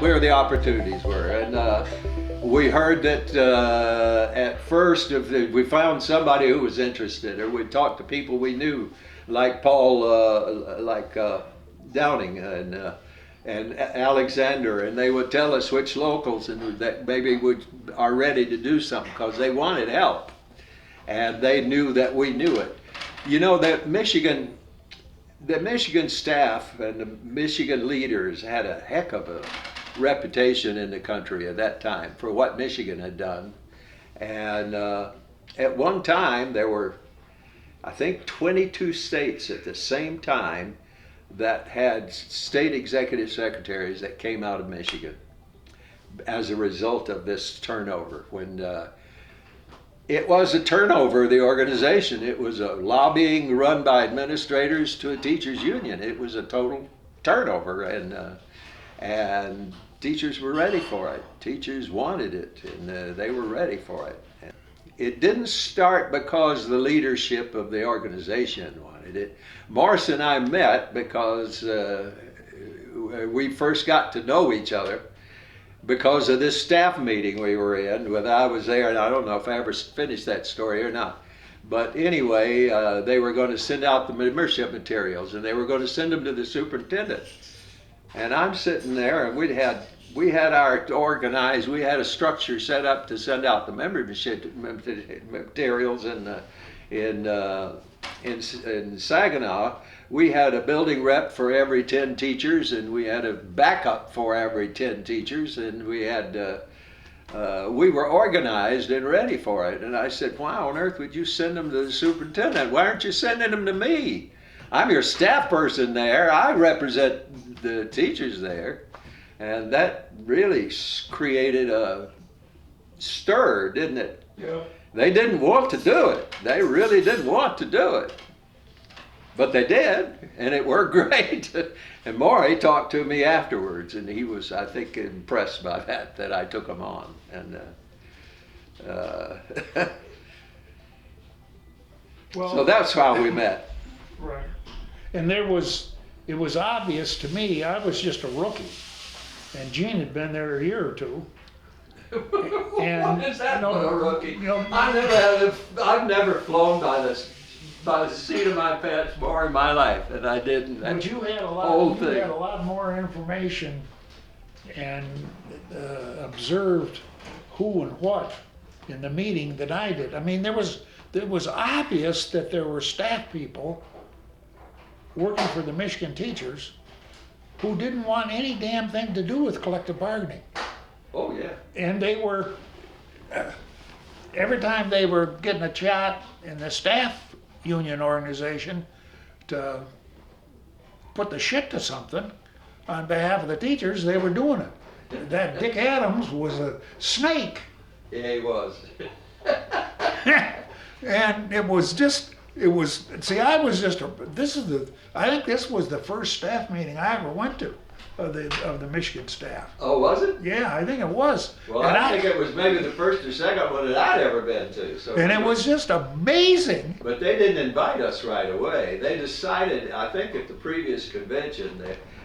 where the opportunities were. And we heard that at first, if we found somebody who was interested, or we'd talk to people we knew, like Paul, Downing and Alexander, and they would tell us which locals and that maybe are ready to do something because they wanted help, and they knew that we knew it. You know that the Michigan staff and the Michigan leaders had a heck of a reputation in the country at that time for what Michigan had done. And at one time, there were, I think, 22 states at the same time that had state executive secretaries that came out of Michigan as a result of this turnover. When it was a turnover of the organization. It was a lobbying run by administrators to a teachers union. It was a total turnover, and teachers were ready for it. Teachers wanted it, and they were ready for it. It didn't start because the leadership of the organization wanted it. Morris and I met because we first got to know each other because of this staff meeting we were in. When I was there, and I don't know if I ever finished that story or not. But anyway, they were going to send out the membership materials, and they were going to send them to the superintendent. And I'm sitting there, and we had our organized. We had a structure set up to send out the membership materials in Saginaw. We had a building rep for every 10 teachers, and we had a backup for every 10 teachers, and we were organized and ready for it. And I said, why on earth would you send them to the superintendent? Why aren't you sending them to me? I'm your staff person there. I represent the teachers there. And that really created a stir, didn't it? Yeah. They didn't want to do it. They really didn't want to do it. But they did, and it worked great. And Maury talked to me afterwards, and he was, I think, impressed by that I took him on. And Well, so that's how we met. right. And it was obvious to me, I was just a rookie, and Gene had been there a year or two. And, What is that you know, for a rookie? you know, I've never flown by the seat of my pants more in my life than I did in that But you had whole you thing. had a lot more information and observed who and what in the meeting than I did. I mean, it was obvious that there were staff people working for the Michigan teachers who didn't want any damn thing to do with collective bargaining. Oh, yeah. And they were, every time they were getting a shot in the staff union organization to put the shit to something on behalf of the teachers, they were doing it. That Dick Adams was a snake. Yeah, he was. And I was just I think this was the first staff meeting I ever went to of the Michigan staff. Oh, was it? Yeah, I think it was. Well, And I think it was maybe the first or second one that I'd ever been to. So. And it was just amazing. But they didn't invite us right away. They decided, I think at the previous convention,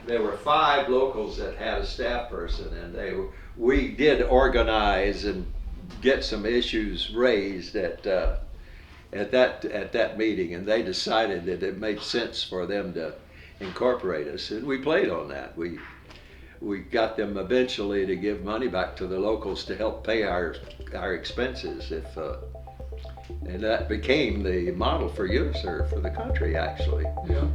there were 5 locals that had a staff person, and we did organize and get some issues raised at that meeting, and they decided that it made sense for them to incorporate us, and we played on that. We got them eventually to give money back to the locals to help pay our expenses, and that became the model for USERF for the country, actually. Yeah.